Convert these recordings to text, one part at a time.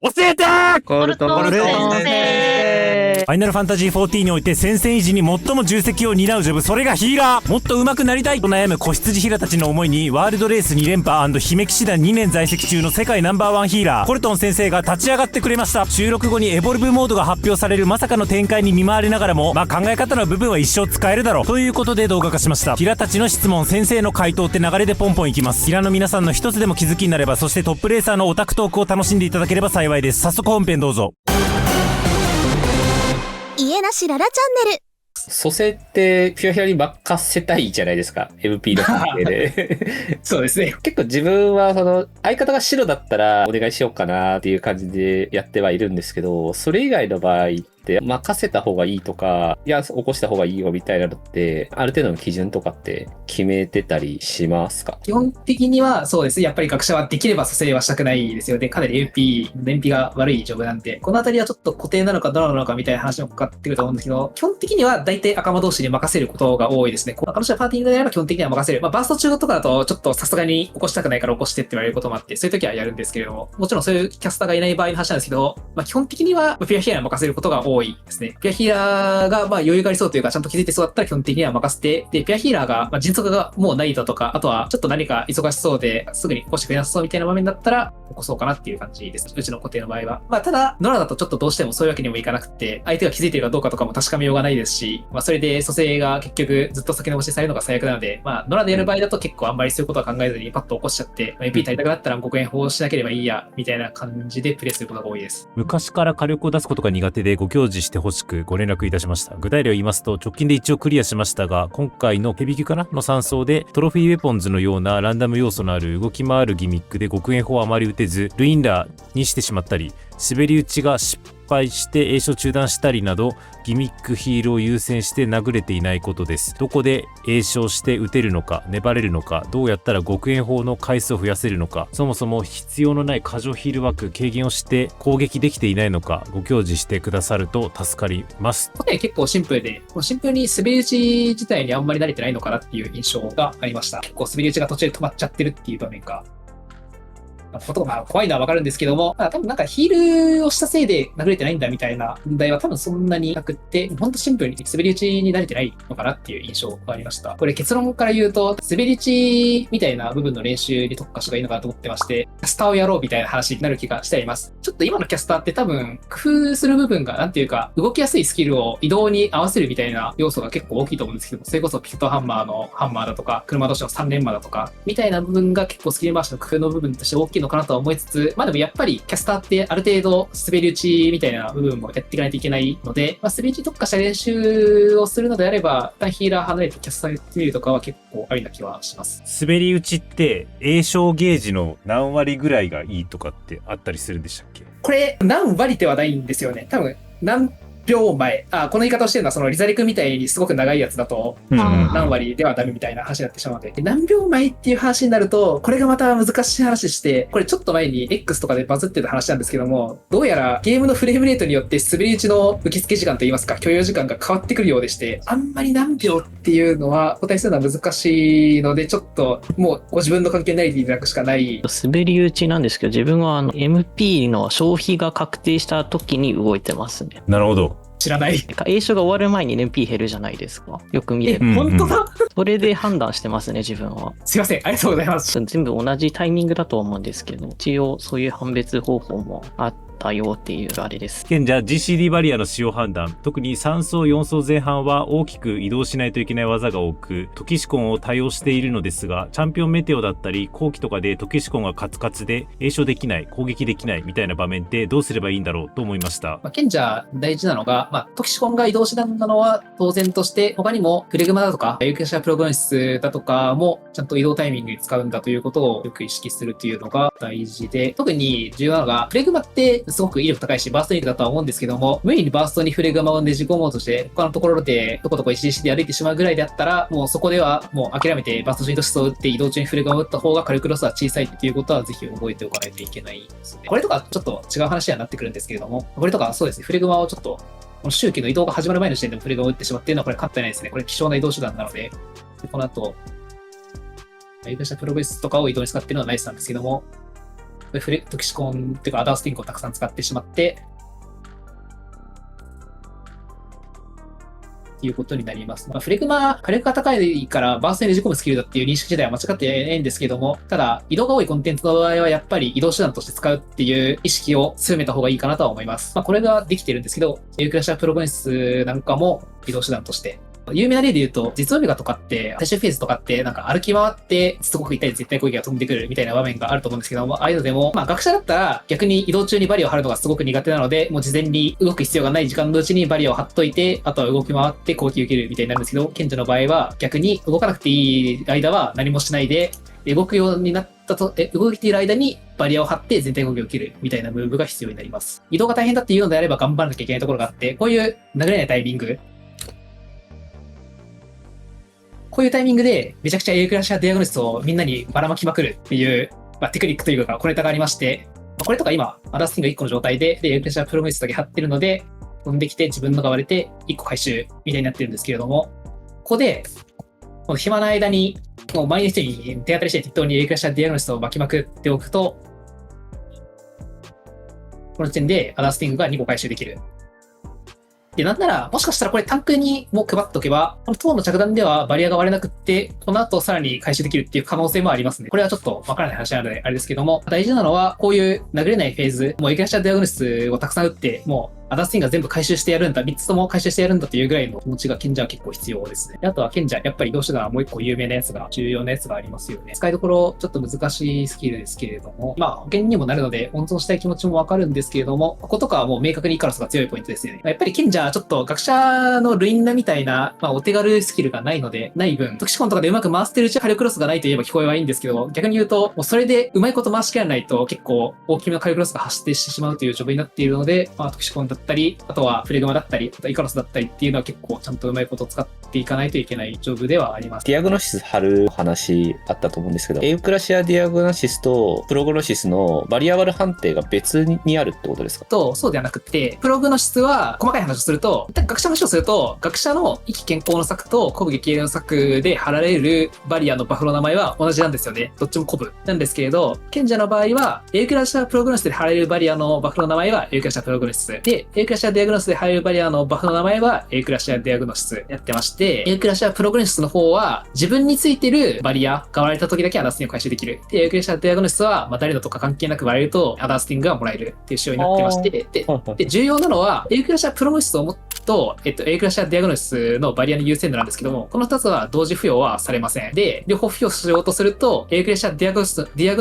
教えてコルトン先生。ファイナルファンタジー14において戦線維持に最も重責を担うジョブ、それがヒーラー。もっと上手くなりたいと悩む子羊ヒラたちの思いに、ワールドレース2連覇&姫騎士団2年在籍中の世界ナンバーワンヒーラーコルトン先生が立ち上がってくれました。収録後にエボルブモードが発表されるまさかの展開に見舞われながらも、考え方の部分は一生使えるだろうということで動画化しました。ヒラたちの質問、先生の回答って流れでポンポンいきます。ヒラの皆さんの一つでも気づきになれば、そしてトップレーサーのオタクトークを楽しんでいただければ幸いです。早速本編どうぞ。家なしララチャンネル。蘇生ってピュアヒラに任せたいじゃないですか。MP の関係で。そうですね。結構自分は相方が白だったらお願いしようかなっていう感じでやってはいるんですけど、それ以外の場合って任せた方がいいとか、いや、起こした方がいいよみたいなのって、ある程度の基準とかって決めてたりしますか？基本的にはそうですね。やっぱり学者はできれば蘇生はしたくないですよね。かなり MP、燃費が悪いジョブなんで、このあたりはちょっと固定なのかどうなのかみたいな話もかかってくると思うんですけど、基本的には大体赤間同士に任せることが多いですね。赤間同士はパーティーであれば基本的には任せる。バースト中とかだとちょっとさすがに起こしたくないから起こしてって言われることもあって、そういう時はやるんですけれども、もちろんそういうキャスターがいない場合の話なんですけど、基本的にはピュアヒーラーに任せることが多いですね。ピュアヒーラーが余裕がありそうというか、ちゃんと気づいてそうだったら基本的には任せて、で、ピュアヒーラーが迅速がもうないだとか、あとはちょっと何か忙しそうですぐに起こしてくれなさそうみたいな場面だったら起こそうかなっていう感じです。うちの固定の場合は。ただ、ノラだとちょっとどうしてもそういうわけにもいかなくて、相手が気づいているかどうかとかも確かめようがないですし、それで蘇生が結局ずっと先延ばしされるのが最悪なので、ノラでやる場合だと結構あんまりそういうことは考えずにパッと起こしちゃって、MP 足りたくなったら極限法しなければいいや、みたいな感じでプレイすることが多いです。昔から火力を出すことが苦手でご教示してほしくご連絡いたしました。具体例を言いますと、直近で一応クリアしましたが、今回のヘビ級かなの3走でトロフィーウェポンズのようなランダム要素のある動き回るギミックで極限砲をあまり撃てず、ルインラーにしてしまったり、滑り打ちが失敗して栄唱中断したりなど、ギミックヒールを優先して殴れていないことです。どこで栄唱して撃てるのか、粘れるのか、どうやったら極限砲の回数を増やせるのか、そもそも必要のない過剰ヒール枠軽減をして攻撃できていないのか、ご教示してくださると助かります。結構シンプルで、シンプルに滑り打ち自体にあんまり慣れてないのかなっていう印象がありました。結構滑り打ちが途中で止まっちゃってるっていう場面が。ことが怖いのはわかるんですけども、多分ヒールをしたせいで殴れてないんだみたいな問題は多分そんなになくって、ほんとシンプルに滑り打ちに慣れてないのかなっていう印象がありました。これ結論から言うと、滑り打ちみたいな部分の練習に特化した方がいいのかなと思ってまして、キャスターをやろうみたいな話になる気がしています。ちょっと今のキャスターって多分工夫する部分がなんていうか、動きやすいスキルを移動に合わせるみたいな要素が結構大きいと思うんですけど、それこそピットハンマーのハンマーだとか、車同士の3連マだとか、みたいな部分が結構スキル回しの工夫の部分として大きいのかなとは思いつつ、でもやっぱりキャスターってある程度滑り打ちみたいな部分もやっていかないといけないので、滑り打ち特化した練習をするのであれば、一旦ヒーラー離れてキャスターやってみるとかは結構ありな気はします。滑り打ちって栄唱ゲージの何割ぐらいがいいとかってあったりするんでしたっけ？これ何割ではないんですよね。多分何秒前、この言い方をしてるのはそのリザリクみたいにすごく長いやつだと、何割ではダメみたいな話になってしまうので、何秒前っていう話になると、これがまた難しい話して、これちょっと前に X とかでバズってた話なんですけども、どうやらゲームのフレームレートによって滑り打ちの受付時間といいますか、許容時間が変わってくるようでして、あんまり何秒っていうのは答えするのは難しいので、ちょっともうご自分の関係に慣れていただくしかない。滑り打ちなんですけど、自分はMP の消費が確定した時に動いてますね。なるほど。知らない。栄唱が終わる前に MP 減るじゃないですか。よく見れば。本当だ。それで判断してますね、自分は。すいません、ありがとうございます。全部同じタイミングだと思うんですけど、一応そういう判別方法もあったよっていうあれです。賢者 GCD バリアの使用判断、特に3走4走前半は大きく移動しないといけない技が多く、トキシコンを多用しているのですが、チャンピオンメテオだったり後期とかでトキシコンがカツカツで栄唱できない、攻撃できないみたいな場面ってどうすればいいんだろうと思いました。賢者大事なのが、トキシコンが移動手段なのは当然として、他にもフレグマだとか有機者プログラム室だとかもちゃんと移動タイミングに使うんだということをよく意識するというのが大事で、特に重要なのがフレグマってすごく威力高いしバーストニックだとは思うんですけども、無理にバーストにフレグマをねじ込もうとして他のところでとことこ石で歩いてしまうぐらいであったら、もうそこではもう諦めてバーストシートスを打って移動中にフレグマを打った方が火力ロスは小さいっていうことはぜひ覚えておかないといけないですね。これとかちょっと違う話にはなってくるんですけれども、これとかそうですね、フレグマをちょっとこの周期の移動が始まる前の時点でもフレグマを打ってしまっているのはこれ勝ってないですね。これ希少な移動手段なので、この後有機者プログレスとかを移動に使っているのはナイスなんですけども、トキシコンっていうかアダースティングをたくさん使ってしまって、っていうことになります。フレグマ、火力が高いからバーストにねじ込むスキルだっていう認識自体は間違ってないんですけども、ただ、移動が多いコンテンツの場合はやっぱり移動手段として使うっていう意識を強めた方がいいかなとは思います。これができてるんですけど、ユークラシアプログレスなんかも移動手段として有名な例で言うと、実オメガとかって、最終フェーズとかって、なんか歩き回って、すごく痛い絶対攻撃が飛んでくるみたいな場面があると思うんですけども、ああいうのでも、学者だったら逆に移動中にバリアを張るのがすごく苦手なので、もう事前に動く必要がない時間のうちにバリアを張っといて、あとは動き回って攻撃を受けるみたいになるんですけど、賢者の場合は逆に動かなくていい間は何もしないで、動くようになったと、動いている間にバリアを張って全体攻撃を受けるみたいなムーブが必要になります。移動が大変だっていうのであれば頑張らなきゃいけないところがあって、こういう殴れないタイミング、こういうタイミングでめちゃくちゃエアクラッシャーディアグノシスをみんなにばらまきまくるっていう、テクニックというか小ネタがありまして、これとか今、アダースティング1個の状態で、エアクラッシャープログレスだけ貼ってるので、飛んできて自分のが割れて1個回収みたいになってるんですけれども、ここで、この暇な間に、もう前の人に手当たりして適当にエアクラッシャーディアグノシスを巻きまくっておくと、この時点でアダースティングが2個回収できる。で、なんなら、もしかしたらこれタンクにも配っておけば、この塔の着弾ではバリアが割れなくって、この後さらに回収できるっていう可能性もありますね。これはちょっとわからない話なので、あれですけども、大事なのは、こういう殴れないフェーズ、もうエクラッシャーディアグノシスをたくさん打って、もう、アダースティングが全部回収してやるんだ、3つとも回収してやるんだっていうぐらいの気持ちが賢者は結構必要ですね。であとは賢者、やっぱり移動手段はもう一個有名なやつが、重要なやつがありますよね。使いどころ、ちょっと難しいスキルですけれども、保険にもなるので、温存したい気持ちもわかるんですけれども、こことかはもう明確にイカロスが強いポイントですよね。やっぱり賢者、ちょっと学者のルインナみたいな、お手軽スキルがないので、ない分、トキシコンとかでうまく回してるうちは火力ロスがないと言えば聞こえはいいんですけど、逆に言うと、もうそれでうまいこと回しきらないと結構大きめの火力ロスが発生してしまうというジョブになっているので、トキシコンだったり、あとはフレグマだったり、あとイカロスだったりっていうのは結構ちゃんとうまいことを使っていかないといけないジョブではあります。ディアグノシス貼る話あったと思うんですけど、エウクラシアディアグノシスとプログノシスのバリア割る判定が別にあるってことですか？そうではなくて、プログノシスは細かい話をすると、学者の話をすると、学者の意気健康の策と古武激励の策で貼られるバリアのバフの名前は同じなんですよね。どっちも古武なんですけれど、賢者の場合は、エウクラシアプログノシスで貼られるバリアのバフの名前はエウクラシアプログノシスで、エウクラシアディアグノシスで貼られるバリアのバフの名前はエウクラシアディアグノシスやってまして、エウクラシアプログノシスの方は自分についてるバリアが割られた時だけアダースティングを回収できる。で、エウクラシアディアグノシスは、誰のとか関係なく割れるとアダースティングがもらえるっていう仕様になってまして、で、重要なのは、エウクラシアプログノシスを持つと、エウクラシアディアグノシスのバリアの優先度なんですけども、この2つは同時付与はされません。で、両方付与しようとすると、エウクラシアディアグ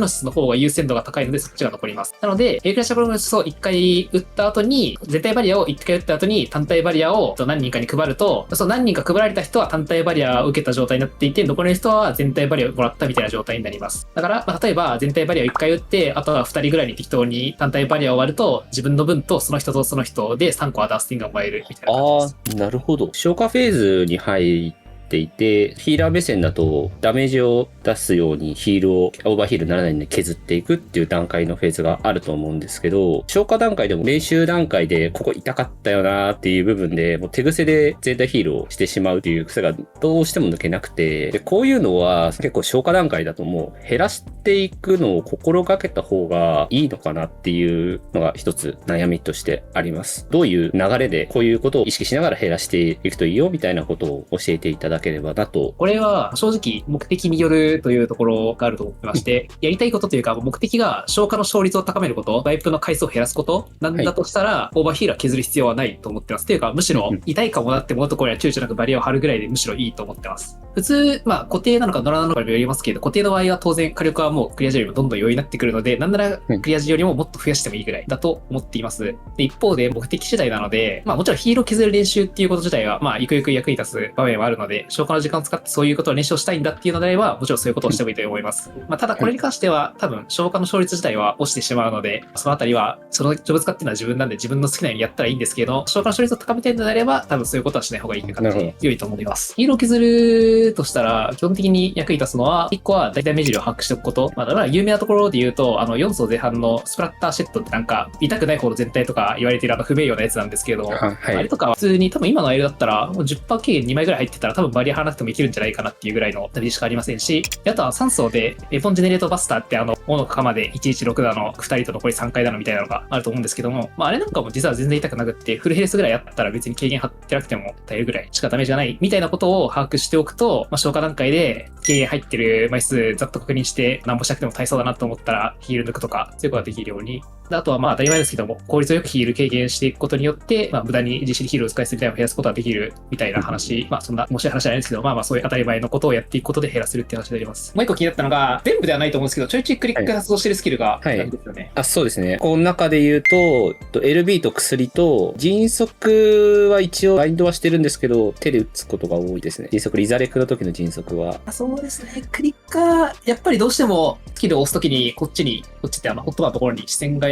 ノシスの方が優先度が高いので、そっちが残ります。なので、エウクラシアプログノシスを1回打った後に、全体バリアを1回打った後に単体バリアを何人かに配ると、その何人か配られた人は単体バリアを受けた状態になっていて、残りの人は全体バリアをもらったみたいな状態になります。だから、例えば全体バリアを1回打って、あとは2人ぐらいに適当に単体バリアを割ると、自分の分とその人とその人で3個アダースティングがもらえるみたいな感じです。なるほど。消化フェーズに入っていて、ヒーラー目線だとダメージを出すようにヒールをオーバーヒールにならないように削っていくっていう段階のフェーズがあると思うんですけど、消化段階でも練習段階でここ痛かったよなーっていう部分でもう手癖で全体ヒールをしてしまうっていう癖がどうしても抜けなくて、でこういうのは結構消化段階だともう減らしていくのを心がけた方がいいのかなっていうのが一つ悩みとしてあります。どういう流れでこういうことを意識しながら減らしていくといいよみたいなことを教えていただければなと。これは正直目的によるというところがあると思ってまして、やりたいことというか目的が消化の勝率を高めること、ワイプの回数を減らすことなんだとしたら、オーバーヒールは削る必要はないと思ってます。というか、むしろ痛いかもなって思うところには躊躇なくバリアを張るぐらいでむしろいいと思ってます。普通、固定なのかノラなのかにもよりますけど、固定の場合は当然火力はもうクリア時よりもどんどん余裕になってくるので、なんならクリア時よりももっと増やしてもいいぐらいだと思っています。で、一方で目的次第なので、もちろんヒールを削る練習っていうこと自体は、ゆくゆく役に立つ場面はあるので、消化の時間を使ってそういうことを練習をしたいんだっていうのであれば、もちろんそういうことをしてもいいと思います。ただこれに関しては、多分消化の勝率自体は落ちてしまうので、そのあたりは、そのジョブ使っていうのは自分なんで自分の好きなようにやったらいいんですけど、消化の勝率を高めたいのであれば、多分そういうことはしない方がいいという形で良いと思います。ヒールを削るるとしたら、基本的に役に立つのは、1個は大体目尻を把握しておくこと。だから有名なところで言うと、4層前半のスプラッターシェットってなんか、痛くない方の全体とか言われている不名誉なやつなんですけれども、はい。あれとかは普通に多分今のアイルだったら、もう 10% 軽減2枚ぐらい入ってたら多分バリア張らなくてもいけるんじゃないかなっていうぐらいのダメージしかありませんし、あとは3層で、エポンジェネレートバスターってモノカまで116だの、2人と残り3回だのみたいなのがあると思うんですけども、あれなんかも実は全然痛くなくって、フルヘルスぐらいやったら別に軽減張ってなくても耐えるぐらいしかダメージがないみたいなことを把握しておくと、消化段階で軽減入ってる枚数ざっと確認して、何もしなくても耐えそうだなと思ったらヒール抜くとか、そういうことができるように。あとは当たり前ですけども、効率よくヒール軽減していくことによって、無駄に実施ヒールを使いすぎたりを減らすことができるみたいな話、そんな面白い話じゃないですけど、そういう当たり前のことをやっていくことで減らせるっていう話になります。もう一個気になったのが、全部ではないと思うんですけど、ちょいちょいクリック発動してるスキルがあるんですよね。そうですね。この中で言うと、LB と薬と、迅速は一応バインドはしてるんですけど、手で打つことが多いですね。迅速、リザレクの時の迅速は。そうですね。クリッカー、やっぱりどうしてもスキルを押すときに、こっちってホットバーのところに視線が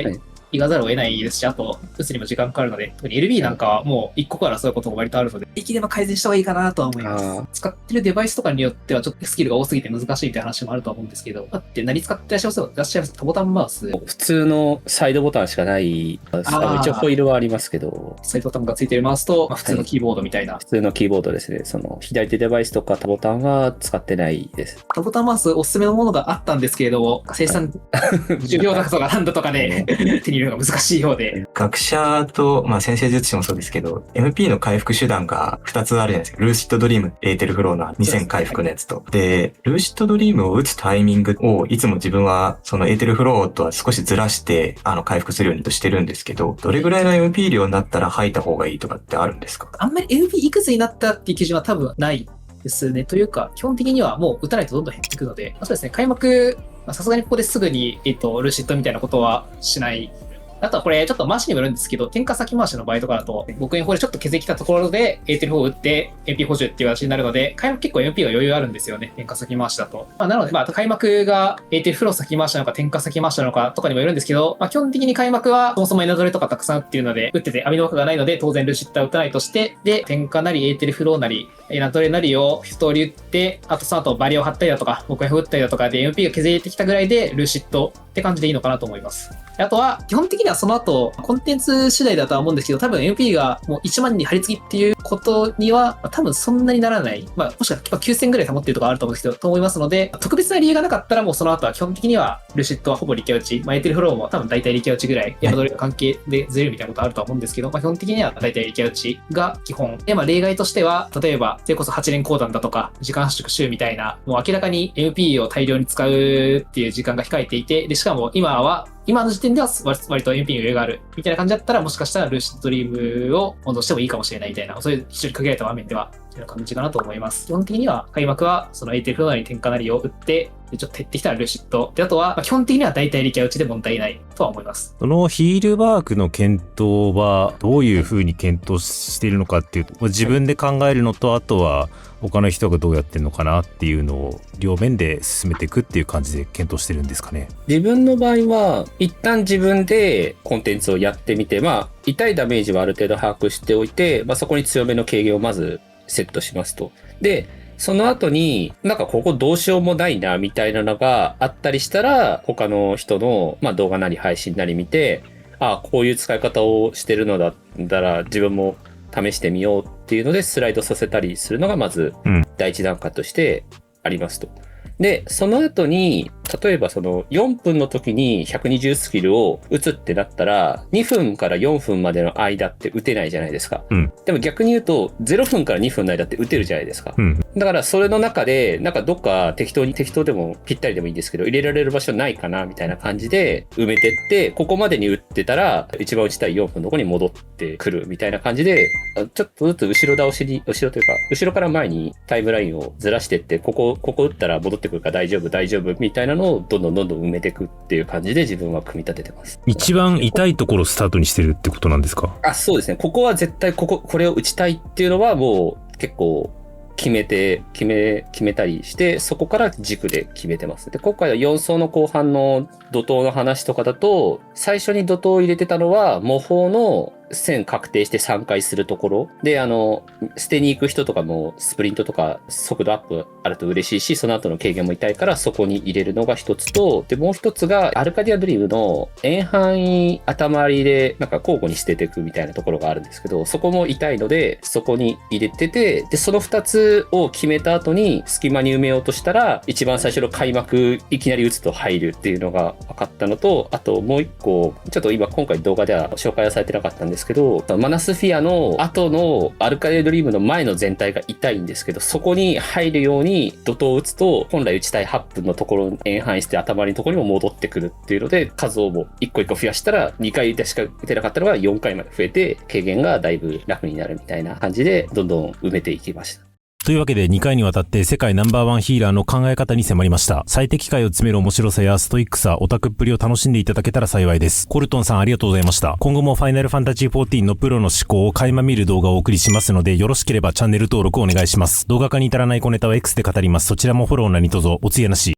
行かざるを得ないですし、あと、打つにも時間かかるので、特に LB なんかはもう1個からそういうことも割とあるので、できれば改善した方がいいかなとは思います。使ってるデバイスとかによってはちょっとスキルが多すぎて難しいって話もあると思うんですけど、だって何使ってらっしゃいますか？ボタンマウス。普通のサイドボタンしかない。一応ホイールはありますけど。サイドボタンがついてるマウスと、普通のキーボードみたいな。普通のキーボードですね。左手デバイスとかタボタンは使ってないです。タボタンマウスおすすめのものがあったんですけれども、生産重量だとか何だとかで手に入れるのが難しいようで。学者と、先生術師もそうですけど、MP の回復手段が2つあるじゃないですか。ルーシッドドリーム、エーテルフローの2000回復のやつと。で、ルーシッドドリームを打つタイミングをいつも自分はそのエーテルフローとは少しずらして、回復するようにとしてるんですけど、どれぐらいの MP 量になったら吐いた方がいいとかってあるんですか？あんまり MP いくつになったっていう基準は多分ないですね。というか、基本的にはもう打たないとどんどん減っていくので、そうですね、開幕、さすがにここですぐに、ルーシッドみたいなことはしない。あとはこれちょっと回しにもよるんですけど、点火先回しの場合とかだと、僕にこれちょっと削りきたところで、エーテル4を打って、MP 補充っていう形になるので、開幕結構 MP が余裕あるんですよね。点火先回しだと。なので、開幕がエーテルフロー先回しなのか、点火先回しなのかとかにもよるんですけど、基本的に開幕はそもそもエナドレとかたくさん打っているので、打ってて網の枠がないので、当然ルシッター打たないとして、で、点火なり、エーテルフローなり、エナドレなりを一通り打って、あとその後バリアを張ったりだとか、僕が打ったりだとかで MP が削れてきたぐらいで、ルシットって感じでいいのかなと思います。あとは、基本的にはその後、コンテンツ次第だとは思うんですけど、多分 MP がもう1万に張り付きっていうことには、多分そんなにならない。もしくは9000ぐらい保っているとかあると思うんですけど、と思いますので、特別な理由がなかったらもうその後は基本的には、ルシットはほぼ力打ち、エーテルフローも多分大体力打ちぐらい、宿取りの関係でずれるみたいなことあるとは思うんですけど、基本的には大体力打ちが基本。で、例外としては、例えば、それこそ8連講談だとか、時間圧縮集みたいな、もう明らかに MP を大量に使うっていう時間が控えていて、で、しかも今の時点では割と MP に余裕があるみたいな感じだったら、もしかしたらルーシッドドリームを戻してもいいかもしれないみたいな、そういう非常に限られた場面では、という感じかなと思います。基本的には開幕はそのエーテルフローなり点火なりを打って、でちょっと減ってきたらルーシッド。で、あとは、基本的には大体力打ちで問題ないとは思います。そのヒールワークの検討はどういうふうに検討しているのかっていうと、自分で考えるのと、あとは他の人がどうやってるのかなっていうのを両面で進めていくっていう感じで検討してるんですかね。自分の場合は、一旦自分でコンテンツをやってみて、痛いダメージはある程度把握しておいて、そこに強めの軽減をまずセットしますと。で、その後に、ここどうしようもないな、みたいなのがあったりしたら、他の人の、動画なり配信なり見て、こういう使い方をしてるのだったら、自分も試してみようっていうので、スライドさせたりするのが、まず、第一段階としてありますと。で、その後に、例えばその4分の時に120スキルを打つってなったら、2分から4分までの間って打てないじゃないですか。でも逆に言うと、0分から2分の間って打てるじゃないですか。だからそれの中で、どっか適当でもぴったりでもいいんですけど、入れられる場所ないかなみたいな感じで埋めてって、ここまでに打ってたら、一番打ちたい4分のとこに戻ってくるみたいな感じで、ちょっとずつ後ろから前にタイムラインをずらしてって、ここ打ったら戻ってくるから大丈夫みたいなのをどんどん埋めていくっていう感じで自分は組み立ててます。一番痛いところをスタートにしてるってことなんですか？そうですね。ここは絶対これを打ちたいっていうのはもう結構決めたりして、そこから軸で決めてます。で、今回は4層の後半の怒涛の話とかだと、最初に怒涛を入れてたのは模倣の線確定して3回するところで、捨てに行く人とかもスプリントとか速度アップあると嬉しいし、その後の軽減も痛いからそこに入れるのが一つと、で、もう一つがアルカディアドリームの円範囲頭割りでなんか交互に捨てていくみたいなところがあるんですけど、そこも痛いので、そこに入れてて、で、その2つを決めた後に隙間に埋めようとしたら、一番最初の開幕いきなり打つと入るっていうのが分かったのと、あともう一個、ちょっと今回動画では紹介はされてなかったんですけど、マナスフィアの後のアルカディアドリームの前の全体が痛いんですけど、そこに入るように怒涛を打つと、本来打ちたい8分のところに円範囲して頭のところにも戻ってくるっていうので、数をもう1個1個増やしたら、2回しか打てなかったのが4回まで増えて、軽減がだいぶ楽になるみたいな感じで、どんどん埋めていきました。というわけで2回にわたって世界ナンバーワンヒーラーの考え方に迫りました。最適解を詰める面白さやストイックさ、オタクっぷりを楽しんでいただけたら幸いです。コルトンさんありがとうございました。今後もファイナルファンタジー14のプロの思考を垣間見る動画をお送りしますので、よろしければチャンネル登録お願いします。動画化に至らない小ネタは X で語ります。そちらもフォロー何卒おつやなし。